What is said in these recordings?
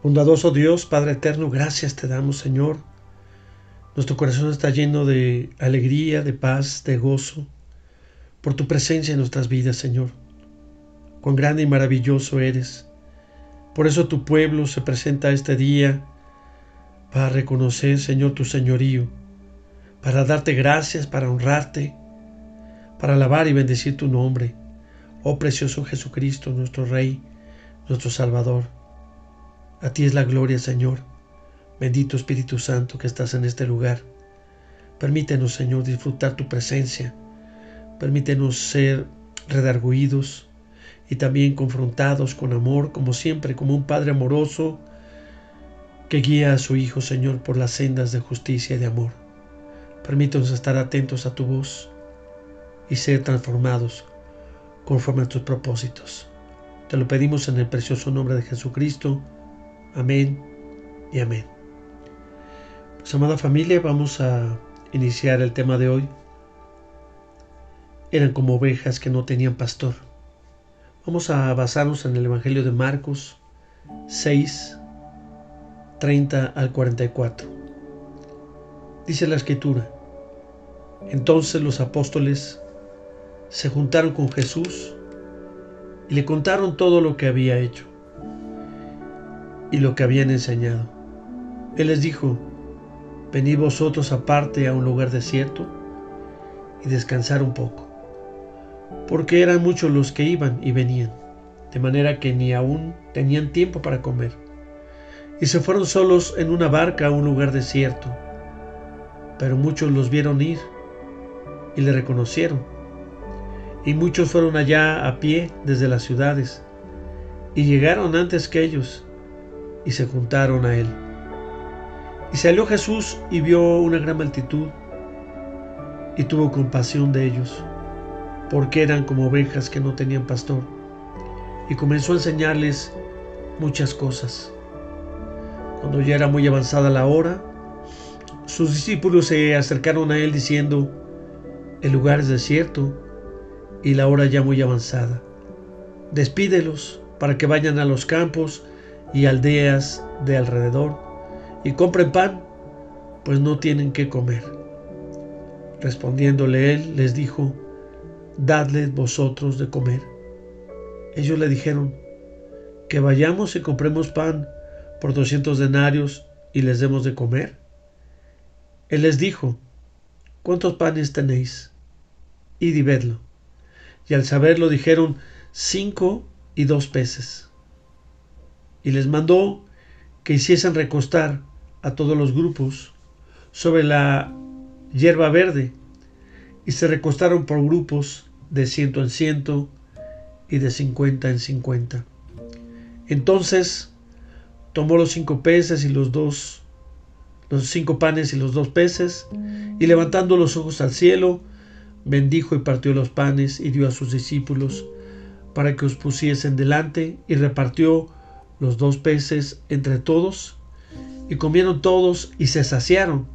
Bondadoso Dios, Padre eterno, gracias te damos, Señor. Nuestro corazón está lleno de alegría, de paz, de gozo, por tu presencia en nuestras vidas, Señor. Cuán grande y maravilloso eres. Por eso tu pueblo se presenta este día para reconocer, Señor, tu señorío, para darte gracias, para honrarte, para alabar y bendecir tu nombre. Oh precioso Jesucristo, nuestro Rey, nuestro Salvador. A ti es la gloria, Señor. Bendito Espíritu Santo que estás en este lugar. Permítenos, Señor, disfrutar tu presencia. Permítenos ser redarguidos y también confrontados con amor, como siempre, como un Padre amoroso que guía a su Hijo, Señor, por las sendas de justicia y de amor. Permítenos estar atentos a tu voz y ser transformados conforme a tus propósitos. Te lo pedimos en el precioso nombre de Jesucristo. Amén y amén. Pues, amada familia, vamos a iniciar el tema de hoy. Eran como ovejas que no tenían pastor. Vamos a basarnos en el Evangelio de Marcos 6, 30 al 44. Dice la Escritura: Entonces los apóstoles se juntaron con Jesús y le contaron todo lo que había hecho y lo que habían enseñado. Él les dijo: Venid vosotros aparte a un lugar desierto y descansar un poco, porque eran muchos los que iban y venían, de manera que ni aún tenían tiempo para comer. Y se fueron solos en una barca a un lugar desierto. Pero muchos los vieron ir y le reconocieron. Y muchos fueron allá a pie desde las ciudades y llegaron antes que ellos y se juntaron a él. Y salió Jesús y vio una gran multitud y tuvo compasión de ellos, porque eran como ovejas que no tenían pastor, y comenzó a enseñarles muchas cosas. Cuando ya era muy avanzada la hora, sus discípulos se acercaron a él diciendo: El lugar es desierto y la hora ya muy avanzada. Despídelos para que vayan a los campos y aldeas de alrededor y compren pan, pues no tienen qué comer. Respondiéndole él, les dijo: Dadles vosotros de comer. Ellos le dijeron: Que vayamos y compremos pan por 200 denarios y les demos de comer. Él les dijo: ¿Cuántos panes tenéis? Id y vedlo. Y al saberlo dijeron: 5 y 2 peces. Y les mandó que hiciesen recostar a todos los grupos sobre la hierba verde, y se recostaron por grupos de 100 en 100 y de 50 en 50. Entonces tomó los 5 peces y los 5 panes y los 2 peces, y levantando los ojos al cielo, bendijo y partió los panes y dio a sus discípulos para que os pusiesen delante, y repartió los 2 peces entre todos, y comieron todos y se saciaron,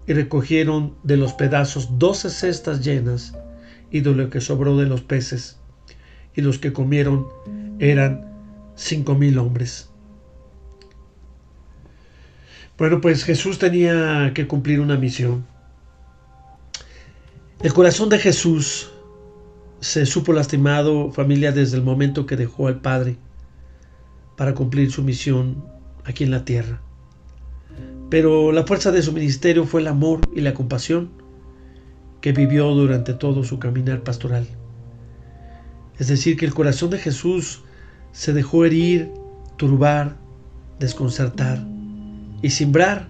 y recogieron de los pedazos 12 cestas llenas, y de lo que sobró de los peces, y los que comieron eran 5,000 hombres. Bueno, pues Jesús tenía que cumplir una misión. El corazón de Jesús se supo lastimado, familia, desde el momento que dejó al Padre para cumplir su misión aquí en la tierra. Pero la fuerza de su ministerio fue el amor y la compasión que vivió durante todo su caminar pastoral. Es decir, que el corazón de Jesús se dejó herir, turbar, desconcertar y cimbrar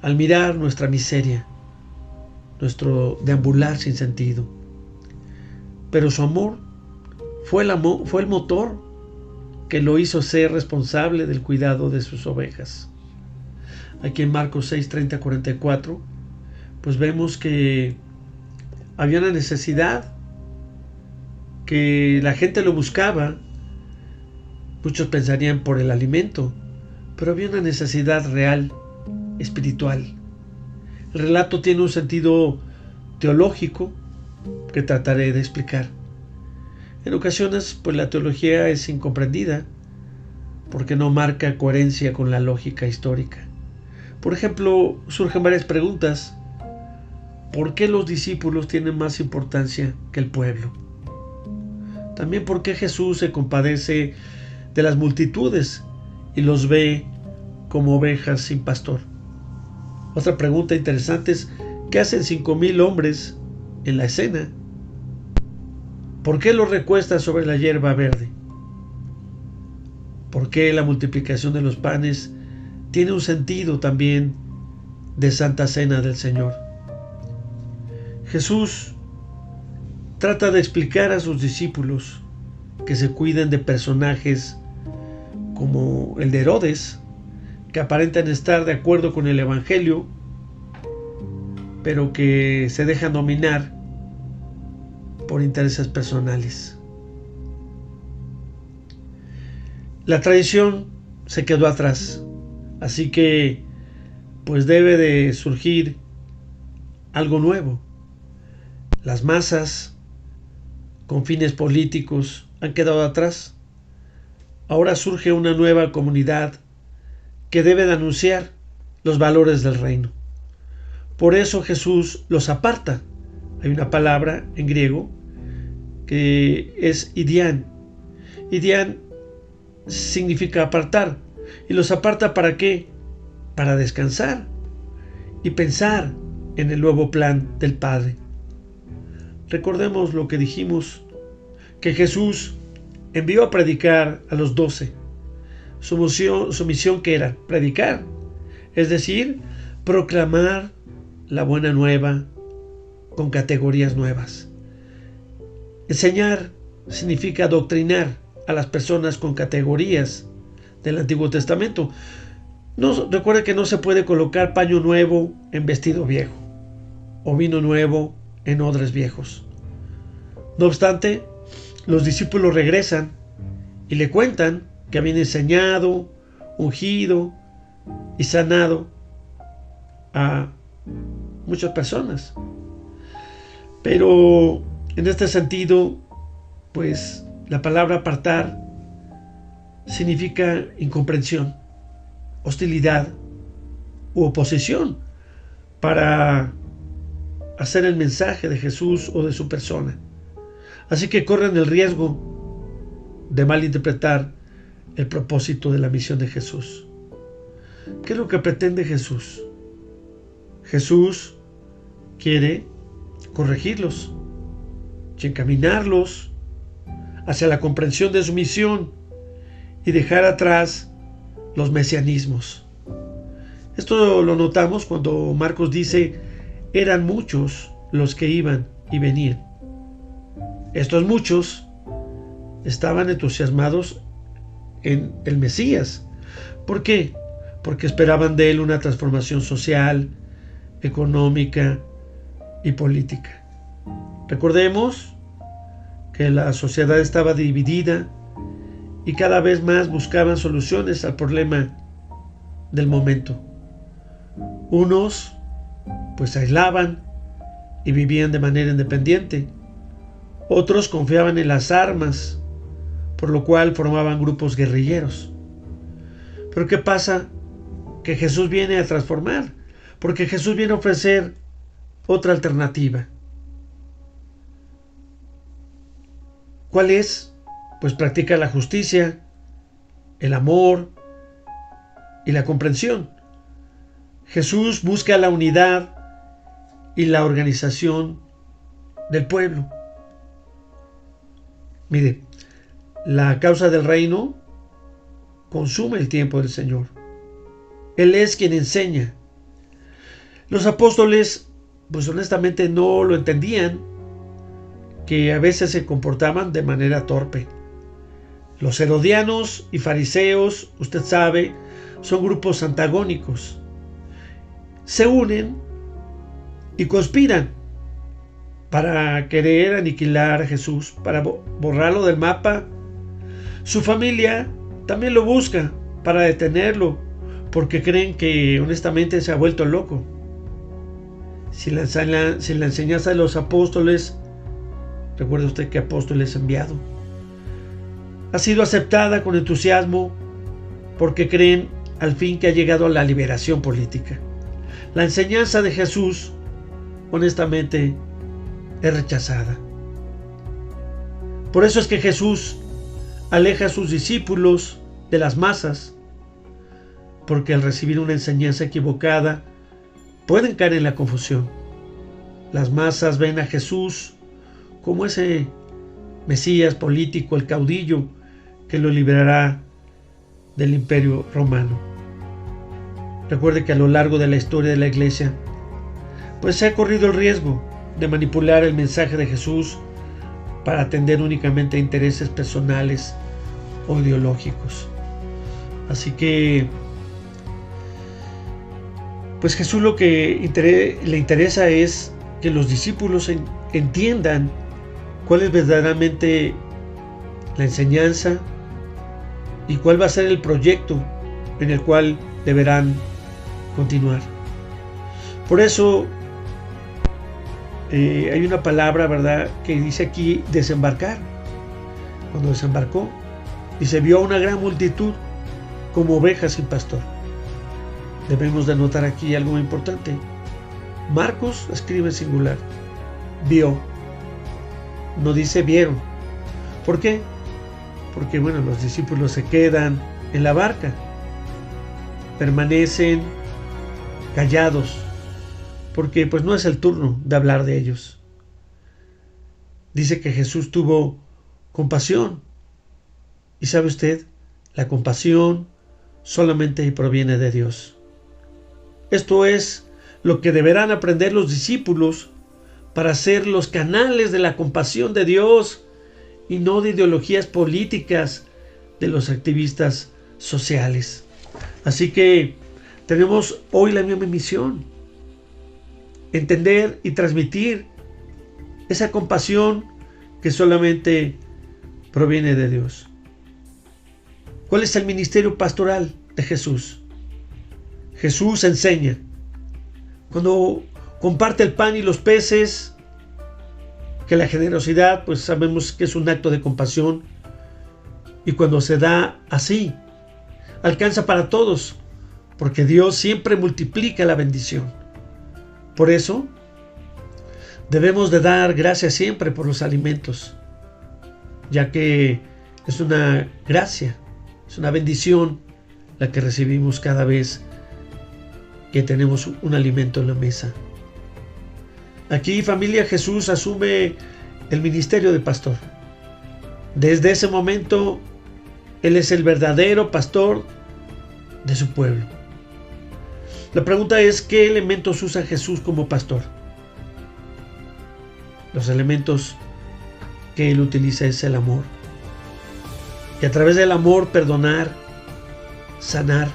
al mirar nuestra miseria, nuestro deambular sin sentido. Pero su amor fue el motor que lo hizo ser responsable del cuidado de sus ovejas. Aquí en Marcos 6, 30, 44, pues vemos que había una necesidad, que la gente lo buscaba. Muchos pensarían por el alimento, pero había una necesidad real, espiritual. El relato tiene un sentido teológico que trataré de explicar. En ocasiones, pues la teología es incomprendida porque no marca coherencia con la lógica histórica. Por ejemplo, surgen varias preguntas. ¿Por qué los discípulos tienen más importancia que el pueblo? También, ¿por qué Jesús se compadece de las multitudes y los ve como ovejas sin pastor? Otra pregunta interesante es, ¿qué hacen 5,000 hombres en la escena? ¿Por qué los recuesta sobre la hierba verde? ¿Por qué la multiplicación de los panes tiene un sentido también de Santa Cena del Señor? Jesús trata de explicar a sus discípulos que se cuiden de personajes como el de Herodes, que aparentan estar de acuerdo con el Evangelio, pero que se dejan dominar por intereses personales. La tradición se quedó atrás, así que pues debe de surgir algo nuevo. Las masas con fines políticos han quedado atrás. Ahora surge una nueva comunidad que debe de anunciar los valores del reino. Por eso Jesús los aparta. Hay una palabra en griego que es idián. Idián significa apartar. ¿Y los aparta para qué? Para descansar y pensar en el nuevo plan del Padre. Recordemos lo que dijimos, que Jesús envió a predicar a los 12. Su misión que era predicar, es decir, proclamar la buena nueva con categorías nuevas. Enseñar significa adoctrinar a las personas con categorías del Antiguo Testamento. Recuerde que no se puede colocar paño nuevo en vestido viejo o vino nuevo en odres viejos. No obstante, los discípulos regresan y le cuentan que habían enseñado, ungido y sanado a muchas personas. Pero en este sentido, pues la palabra apartar significa incomprensión, hostilidad u oposición para hacer el mensaje de Jesús o de su persona. Así que corren el riesgo de malinterpretar el propósito de la misión de Jesús. ¿Qué es lo que pretende Jesús? Jesús quiere corregirlos y encaminarlos hacia la comprensión de su misión y dejar atrás los mesianismos. Esto lo notamos cuando Marcos dice: eran muchos los que iban y venían. Estos muchos estaban entusiasmados en el Mesías. ¿Por qué? Porque esperaban de él una transformación social, económica y política. Recordemos que la sociedad estaba dividida y cada vez más buscaban soluciones al problema del momento. Unos pues se aislaban y vivían de manera independiente. Otros confiaban en las armas, por lo cual formaban grupos guerrilleros. Pero ¿qué pasa? Que Jesús viene a transformar, porque Jesús viene a ofrecer otra alternativa. ¿Cuál es? Pues practica la justicia, el amor y la comprensión. Jesús busca la unidad y la organización del pueblo. Mire, la causa del reino consume el tiempo del Señor. Él es quien enseña. Los apóstoles, pues honestamente no lo entendían, que a veces se comportaban de manera torpe. Los herodianos y fariseos, usted sabe, son grupos antagónicos. Se unen y conspiran para querer aniquilar a Jesús, para borrarlo del mapa. Su familia también lo busca para detenerlo, porque creen que honestamente se ha vuelto loco. Si la enseñanza de los apóstoles, recuerde usted que apóstol es enviado, ha sido aceptada con entusiasmo, porque creen al fin que ha llegado la liberación política. La enseñanza de Jesús, honestamente, es rechazada. Por eso es que Jesús aleja a sus discípulos de las masas, porque al recibir una enseñanza equivocada pueden caer en la confusión. Las masas ven a Jesús como ese Mesías político, el caudillo que lo liberará del imperio romano. Recuerde que a lo largo de la historia de la iglesia, pues se ha corrido el riesgo de manipular el mensaje de Jesús para atender únicamente a intereses personales o ideológicos. Así que, pues Jesús lo que le interesa es que los discípulos entiendan cuál es verdaderamente la enseñanza y cuál va a ser el proyecto en el cual deberán continuar. Por eso hay una palabra, ¿verdad?, que dice aquí desembarcar. Cuando desembarcó, dice, vio a una gran multitud como ovejas sin pastor. Debemos de notar aquí algo muy importante. Marcos escribe en singular. Vio. No dice vieron. ¿Por qué? Porque, bueno, los discípulos se quedan en la barca. Permanecen callados. Porque pues no es el turno de hablar de ellos. Dice que Jesús tuvo compasión. Y sabe usted, la compasión solamente proviene de Dios. Esto es lo que deberán aprender los discípulos para ser los canales de la compasión de Dios y no de ideologías políticas de los activistas sociales. Así que tenemos hoy la misma misión: entender y transmitir esa compasión que solamente proviene de Dios. ¿Cuál es el ministerio pastoral de Jesús? Jesús enseña. Cuando comparte el pan y los peces, que la generosidad, pues sabemos que es un acto de compasión, y cuando se da así, alcanza para todos, porque Dios siempre multiplica la bendición. Por eso, debemos de dar gracias siempre por los alimentos, ya que es una gracia, es una bendición la que recibimos cada vez que tenemos un alimento en la mesa. Aquí, familia, Jesús asume el ministerio de pastor. Desde ese momento, Él es el verdadero pastor de su pueblo. La pregunta es, ¿qué elementos usa Jesús como pastor? Los elementos que Él utiliza es el amor. Y a través del amor, perdonar, sanar,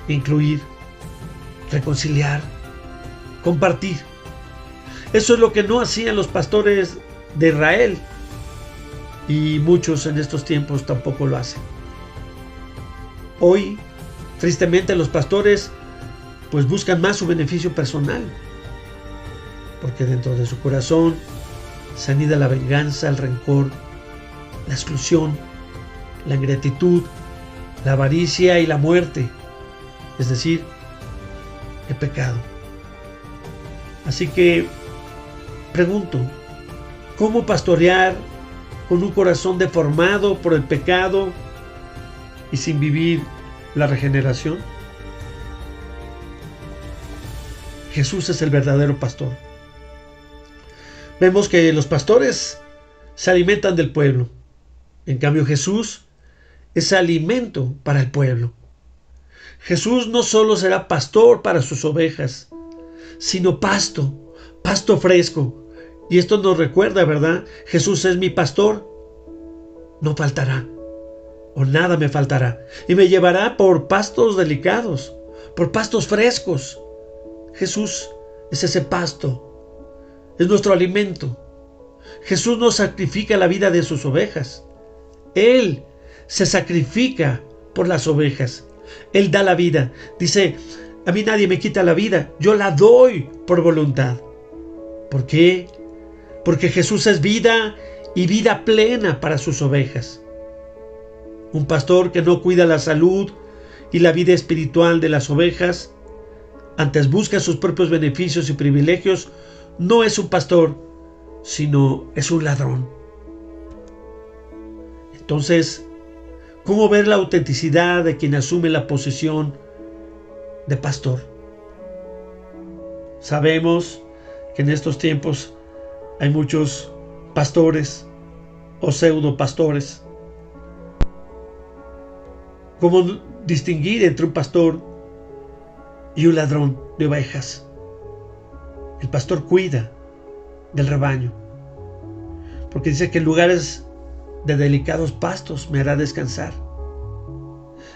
incluir, reconciliar, compartir. Eso es lo que no hacían los pastores de Israel, y muchos en estos tiempos tampoco lo hacen. Hoy, tristemente, los pastores pues buscan más su beneficio personal, porque dentro de su corazón se anida la venganza, el rencor, la exclusión, la ingratitud, la avaricia y la muerte, es decir, el pecado. Así que pregunto, ¿cómo pastorear con un corazón deformado por el pecado y sin vivir la regeneración? Jesús es el verdadero pastor. Vemos que los pastores se alimentan del pueblo. En cambio, Jesús es alimento para el pueblo. Jesús no solo será pastor para sus ovejas, sino pasto fresco. Y esto nos recuerda, ¿verdad? Jesús es mi pastor, no faltará, o nada me faltará, y me llevará por pastos delicados, por pastos frescos. Jesús es ese pasto, es nuestro alimento. Jesús no sacrifica la vida de sus ovejas. Él se sacrifica por las ovejas. Él da la vida. Dice, a mí nadie me quita la vida, yo la doy por voluntad. ¿Por qué? Porque Jesús es vida y vida plena para sus ovejas. Un pastor que no cuida la salud y la vida espiritual de las ovejas, antes busca sus propios beneficios y privilegios, no es un pastor, sino es un ladrón. Entonces, ¿cómo ver la autenticidad de quien asume la posición de pastor? Sabemos que en estos tiempos hay muchos pastores o pseudo pastores. ¿Cómo distinguir entre un pastor y un ladrón de ovejas? El pastor cuida del rebaño, porque dice que en lugares de delicados pastos me hará descansar.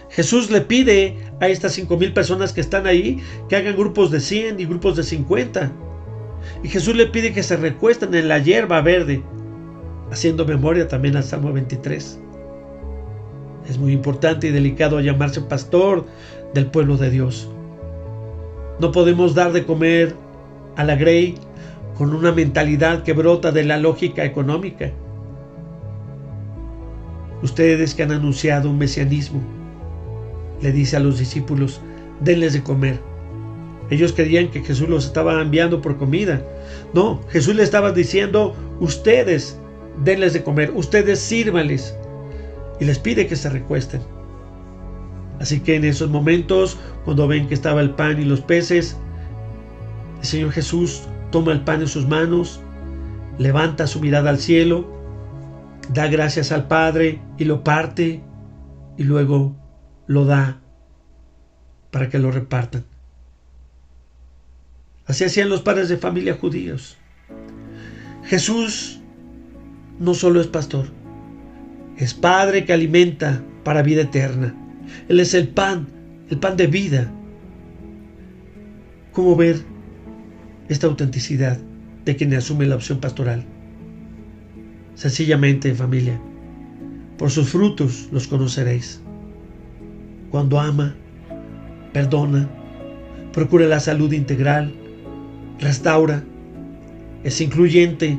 Jesús le pide a estas 5,000 personas que están ahí que hagan grupos de 100 y grupos de 50. Y Jesús le pide que se recuesten en la hierba verde, haciendo memoria también al Salmo 23. Es muy importante y delicado llamarse pastor del pueblo de Dios. No podemos dar de comer a la grey con una mentalidad que brota de la lógica económica. Ustedes que han anunciado un mesianismo, le dice a los discípulos, denles de comer. Ellos creían que Jesús los estaba enviando por comida. No, Jesús le estaba diciendo, ustedes denles de comer, ustedes sírvanles. Y les pide que se recuesten. Así que en esos momentos, cuando ven que estaba el pan y los peces, el Señor Jesús toma el pan en sus manos, levanta su mirada al cielo, da gracias al Padre y lo parte y luego lo da para que lo repartan. Así hacían los padres de familia judíos. Jesús no solo es pastor, es Padre que alimenta para vida eterna. Él es el pan de vida. ¿Cómo ver esta autenticidad de quien asume la opción pastoral? Sencillamente, familia, por sus frutos los conoceréis. Cuando ama, perdona, procura la salud integral, restaura, es incluyente,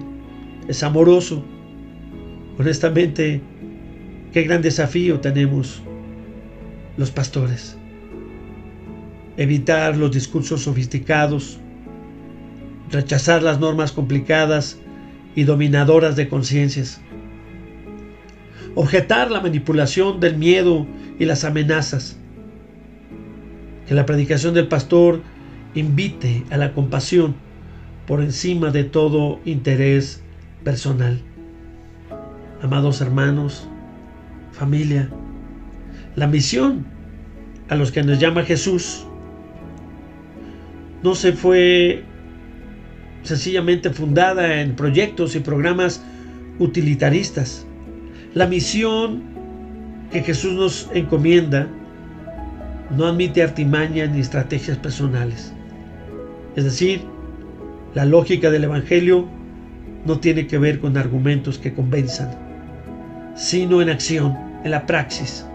es amoroso. Honestamente, qué gran desafío tenemos los pastores. Evitar los discursos sofisticados, rechazar las normas complicadas y dominadoras de conciencias, objetar la manipulación del miedo y las amenazas. Que la predicación del pastor invite a la compasión por encima de todo interés personal. Amados hermanos, familia, la misión a los que nos llama Jesús no se fue sencillamente fundada en proyectos y programas utilitaristas. La misión que Jesús nos encomienda no admite artimañas ni estrategias personales. Es decir, la lógica del Evangelio no tiene que ver con argumentos que convenzan, sino en acción, en la praxis.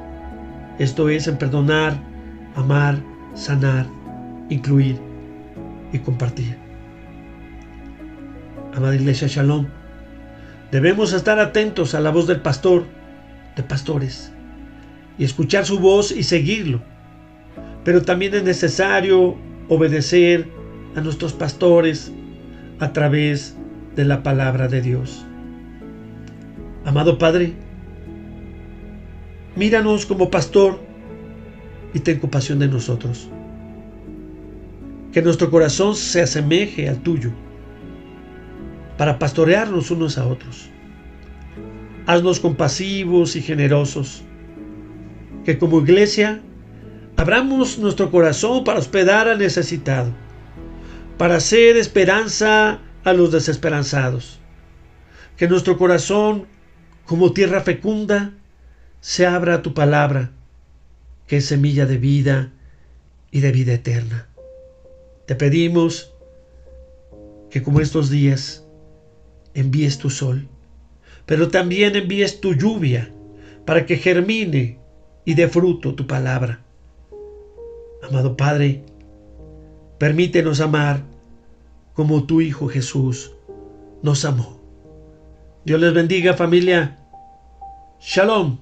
Esto es, en perdonar, amar, sanar, incluir y compartir. Amada Iglesia Shalom, debemos estar atentos a la voz del pastor, de pastores, y escuchar su voz y seguirlo. Pero también es necesario obedecer a nuestros pastores a través de la palabra de Dios. Amado Padre, míranos como pastor y ten compasión de nosotros. Que nuestro corazón se asemeje al tuyo para pastorearnos unos a otros. Haznos compasivos y generosos. Que como iglesia abramos nuestro corazón para hospedar al necesitado, para ser esperanza a los desesperanzados. Que nuestro corazón, como tierra fecunda, se abra a tu palabra, que es semilla de vida y de vida eterna. Te pedimos que como estos días envíes tu sol, pero también envíes tu lluvia para que germine y dé fruto tu palabra. Amado Padre, permítenos amar como tu Hijo Jesús nos amó. Dios les bendiga, familia. Shalom.